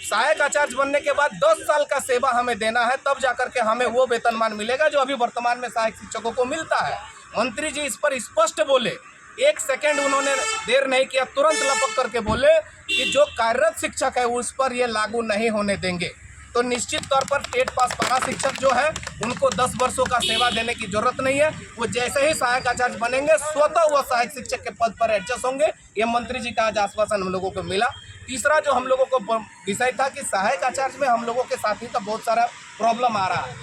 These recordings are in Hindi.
सहायक आचार्य बनने के बाद 10 साल का सेवा हमें देना है, तब जाकर के हमें वो वेतनमान मिलेगा जो अभी वर्तमान में सहायक शिक्षकों को मिलता है। मंत्री जी इस पर स्पष्ट बोले, एक सेकंड उन्होंने देर नहीं किया, तुरंत लपक करके बोले कि जो कार्यरत शिक्षक है उस पर ये लागू नहीं होने देंगे। तो निश्चित तौर पर टेट पास पारा शिक्षक जो है उनको 10 वर्षों का सेवा देने की जरूरत नहीं है। वो जैसे ही सहायक आचार्य बनेंगे स्वतः वह सहायक शिक्षक के पद पर एडजस्ट होंगे। ये मंत्री जी का आज आश्वासन हम लोगों को मिला। तीसरा जो हम लोगों को विषय था कि सहायक आचार्य में हम लोगों के साथी का बहुत सारा प्रॉब्लम आ रहा है,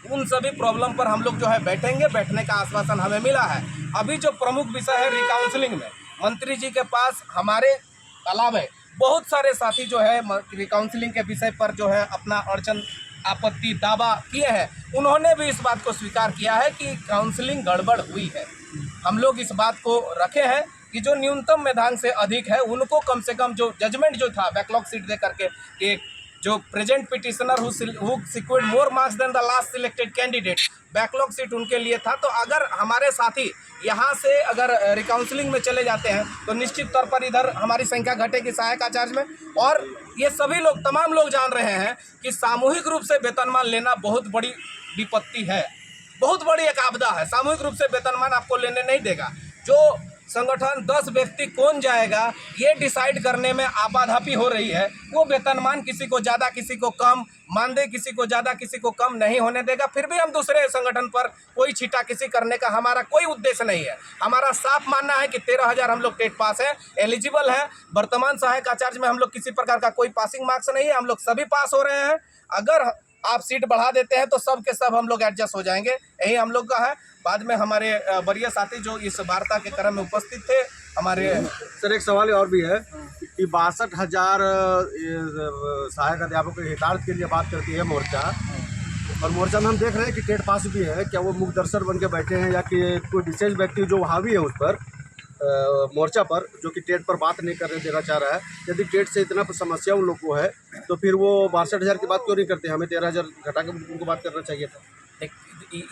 उन सभी प्रॉब्लम पर हम लोग जो है बैठेंगे, बैठने का आश्वासन हमें मिला है। अभी जो प्रमुख विषय है रिकाउंसलिंग में, मंत्री जी के पास हमारे अलावा बहुत सारे साथी जो है काउंसलिंग के विषय पर जो है अपना अड़चन आपत्ति दावा किए हैं। उन्होंने भी इस बात को स्वीकार किया है कि काउंसलिंग गड़बड़ हुई है। हम लोग इस बात को रखे हैं कि जो न्यूनतम मेधांक से अधिक है उनको कम से कम जो जजमेंट जो था बैकलॉग सीट दे करके कि जो present petitioner who secured more marks than the last selected candidate, backlog seat उनके लिए था। तो अगर हमारे साथी यहाँ से अगर रिकाउंसलिंग में चले जाते हैं तो निश्चित तौर पर इधर हमारी संख्या घटेगी सहायक आचार्य में। और ये सभी लोग, तमाम लोग जान रहे हैं कि सामूहिक रूप से वेतनमान लेना बहुत बड़ी विपत्ति है, बहुत बड़ी एक आपदा है। सामूहिक रूप से वेतनमान आपको लेने नहीं देगा। जो संगठन 10 व्यक्ति कौन जाएगा ये डिसाइड करने में आपाधापी हो रही है, वो वेतनमान किसी को ज़्यादा किसी को कम, मानदेय किसी को ज़्यादा किसी को कम नहीं होने देगा। फिर भी हम दूसरे संगठन पर कोई छीटाकशी करने का हमारा कोई उद्देश्य नहीं है। हमारा साफ मानना है कि 13,000 हम लोग टेट पास है, एलिजिबल है। वर्तमान सहायक आचार्य में हम लोग किसी प्रकार का कोई पासिंग मार्क्स नहीं है, हम लोग सभी पास हो रहे हैं। अगर आप सीट बढ़ा देते हैं तो सब के सब हम लोग एडजस्ट हो जाएंगे, यही हम लोग का है। बाद में हमारे वरीय साथी जो इस वार्ता के क्रम में उपस्थित थे हमारे। सर एक सवाल और भी है कि 62,000 सहायक अध्यापकों के हितार्थ के लिए बात करती है मोर्चा, और मोर्चा में हम देख रहे हैं कि टेट पास भी है। क्या वो मुखदर्शक बन के बैठे हैं या कि कोई विशेष व्यक्ति जो हावी है उस पर मोर्चा पर, जो कि टेट पर बात नहीं करने देना चाह रहा है? यदि टेट से इतना समस्या उन लोग को है तो फिर वो 62,000 की बात क्यों नहीं करते? हमें 13,000 घटा के उनको बात करना चाहिए था।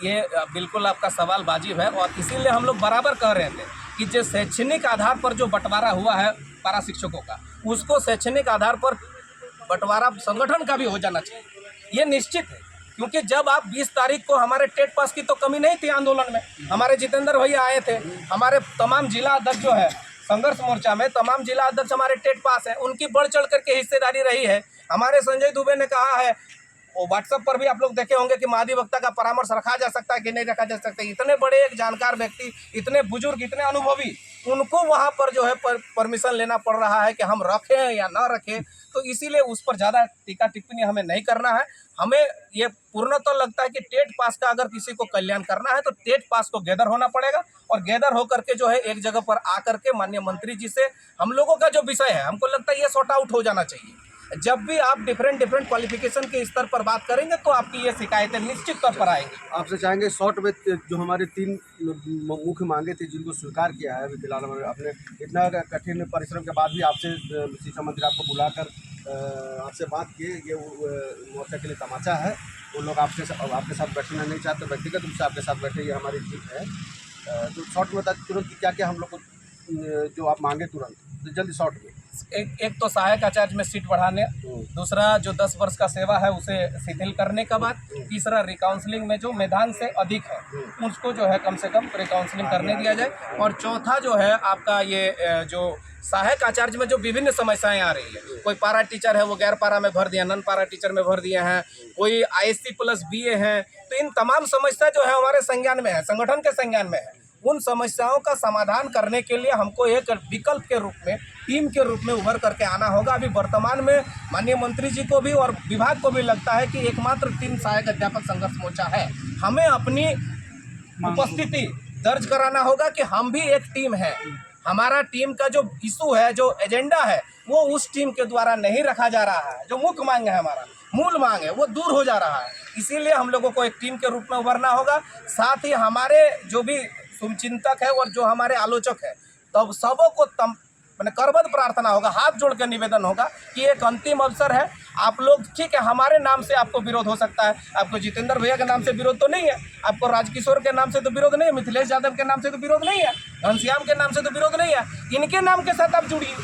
ये बिल्कुल आपका सवाल वाजिब है, और इसीलिए हम लोग बराबर कह रहे थे कि जो शैक्षणिक आधार पर जो बंटवारा हुआ है पारा शिक्षकों का, उसको शैक्षणिक आधार पर बंटवारा संगठन का भी हो जाना चाहिए। ये निश्चित है, क्योंकि जब आप 20 तारीख को हमारे टेट पास की तो कमी नहीं थी आंदोलन में, हमारे जितेंद्र भैया आए थे, हमारे तमाम जिला अध्यक्ष जो है संघर्ष मोर्चा में तमाम जिला अध्यक्ष हमारे टेट पास है, उनकी बढ़ चढ़ करके हिस्सेदारी रही है। हमारे संजय दुबे ने कहा है, वो व्हाट्सएप पर भी आप लोग देखे होंगे कि महाधिवक्ता का परामर्श रखा जा सकता है कि नहीं रखा जा सकता है। इतने बड़े एक जानकार व्यक्ति, इतने बुजुर्ग, इतने अनुभवी, उनको वहाँ पर जो है परमिशन लेना पड़ रहा है कि हम रखें या ना रखें। तो इसीलिए उस पर ज़्यादा टीका टिप्पणी हमें नहीं करना है। हमें ये पूर्णतः लगता है कि टेट पास का अगर किसी को कल्याण करना है तो टेट पास को गैदर होना पड़ेगा, और गैदर होकर के जो है एक जगह पर आकर के माननीय मंत्री जी से हम लोगों का जो विषय है, हमको लगता है ये सॉर्ट आउट हो जाना चाहिए। जब भी आप डिफरेंट क्वालिफिकेशन के स्तर पर बात करेंगे तो आपकी ये शिकायतें निश्चित तौर पर आएंगी। आपसे चाहेंगे शॉर्ट में जो हमारे 3 मुख्य मांगे थी जिनको स्वीकार किया है अभी फिलहाल, आपने इतना कठिन परिश्रम के बाद भी आपसे शिक्षा मंत्री आपको बुलाकर आपसे बात किए, ये मोर्चा के लिए तमाचा है। वो लोग आपके साथ बैठना नहीं चाहते, व्यक्तिगत रूप से आपके साथ बैठे, ये हमारी जीत है। तो शॉर्ट में बता तुरंत क्या क्या हम लोग को जो आप मांगे तुरंत जल्दी शॉर्ट में। एक तो सहायक आचार्य में सीट बढ़ाने, दूसरा जो 10 वर्ष का सेवा है उसे शिथिल करने का बात, तीसरा रिकाउंसलिंग में जो मेधांक से अधिक है उसको जो है कम से कम रिकाउंसलिंग करने दिया जाए, और चौथा जो है आपका ये जो सहायक आचार्य में जो विभिन्न समस्याएं आ रही है, कोई पारा टीचर है वो गैर पारा में भर दिया, नन पारा टीचर में भर दिए हैं, कोई ISC प्लस BA हैं, तो इन तमाम समस्या जो है हमारे संज्ञान में है, संगठन के संज्ञान में है। उन समस्याओं का समाधान करने के लिए हमको एक विकल्प के रूप में, टीम के रूप में उभर करके आना होगा। अभी वर्तमान में माननीय मंत्री जी को भी और विभाग को भी लगता है कि एकमात्र टीम सहायक अध्यापक संघर्ष मोर्चा है। हमें अपनी उपस्थिति दर्ज कराना होगा कि हम भी एक टीम है। हमारा टीम का जो इशू है, जो एजेंडा है, वो उस टीम के द्वारा नहीं रखा जा रहा है। जो मुख्य मांग है, हमारा मूल मांग है, वो दूर हो जा रहा है। इसीलिए हम लोगों को एक टीम के रूप में उभरना होगा। साथ ही हमारे जो भी शुभचिंतक है और जो हमारे आलोचक है, तब सबों को मैंने करबद्ध प्रार्थना होगा, हाथ जोड़ के निवेदन होगा कि एक अंतिम अवसर है। आप लोग ठीक है, हमारे नाम से आपको विरोध हो सकता है, आपको जितेंद्र भैया के नाम से विरोध तो नहीं है, आपको राजकिशोर के नाम से तो विरोध नहीं है, मिथिलेश यादव के नाम से तो विरोध नहीं है, घनश्याम के नाम से तो विरोध नहीं है, इनके नाम के साथ आप जुड़िए।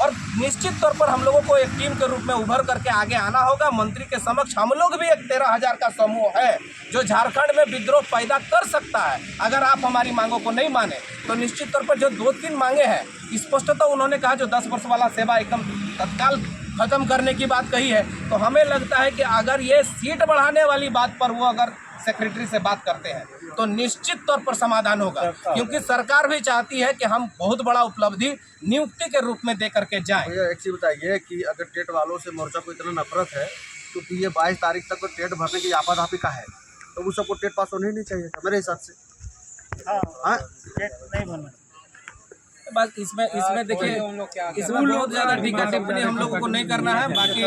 और निश्चित तौर पर हम लोगों को एक टीम के रूप में उभर करके आगे आना होगा। मंत्री के समक्ष हम लोग भी एक 13,000 का समूह है जो झारखंड में विद्रोह पैदा कर सकता है। अगर आप हमारी मांगों को नहीं माने तो निश्चित तौर पर जो 2-3 मांगे हैं, स्पष्टतः उन्होंने कहा जो 10 वर्ष वाला सेवा एकदम तत्काल खत्म करने की बात कही है, तो हमें लगता है कि अगर ये सीट बढ़ाने वाली बात पर वो अगर सेक्रेटरी से बात करते हैं तो निश्चित तौर पर समाधान होगा, क्योंकि सरकार भी चाहती है कि हम बहुत बड़ा उपलब्धि नियुक्ति के रूप में दे करके जाएं। भैया एक चीज़ बताइए कि अगर टेट वालों से मोर्चा को इतना नफरत है तो फिर ये 22 तारीख तक तो टेट भरने की आपाधापी का है, तो वो सबको टेट पास होना ही नहीं चाहिए था मेरे हिसाब से। हाँ टेट नहीं बनना। बस इसमें देखिए, इसमें बहुत ज़्यादा टीका टिप्पणी हम लोगों को नहीं करना है। बाकी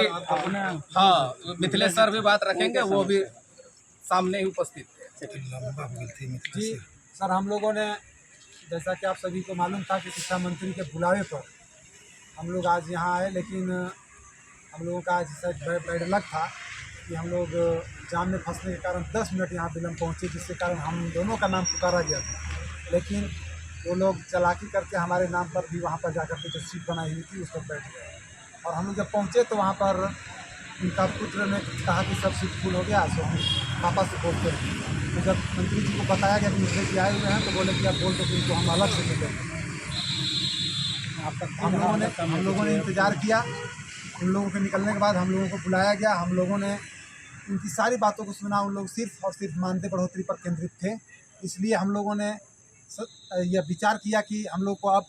हाँ, मिथिलेश सर भी बात रखेंगे, वो भी सामने ही उपस्थित थे। जी सर, हम लोगों ने, जैसा कि आप सभी को मालूम था कि शिक्षा मंत्री के बुलावे पर हम लोग आज यहाँ आए, लेकिन हम लोगों का आज शायद बैड लक था कि हम लोग जाम में फंसने के कारण 10 मिनट यहाँ विलम्ब पहुँचे, जिसके कारण हम दोनों का नाम पुकारा गया था। लेकिन वो लोग चालाकी करके हमारे नाम पर भी वहाँ पर जाकर के जो सीट बनाई हुई थी उस पर बैठ गए, और हम लोग जब पहुँचे तो वहाँ पर उनका पुत्र ने कहा कि सब सीट फुल हो गया, सो हम पापा से बोलते हैं। तो जब मंत्री जी को बताया गया कि मुझे कि आए हुए हैं, तो बोले कि आप बोल दो कि उनको हम अलग से मिलेंगे। हम लोगों ने इंतज़ार किया। उन लोगों के निकलने के बाद हम लोगों को बुलाया गया। हम लोगों ने उनकी सारी बातों को सुना। उन लोग सिर्फ और सिर्फ मानदेय बढ़ोतरी पर केंद्रित थे। इसलिए हम लोगों ने यह विचार किया कि हम लोग को अब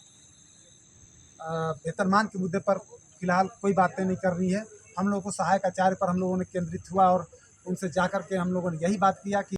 वेतनमान के मुद्दे पर फिलहाल कोई बातें नहीं करनी है। हम लोगों को सहायक आचार्य पर हम लोगों ने केंद्रित हुआ और उनसे जाकर के हम लोगों ने यही बात किया कि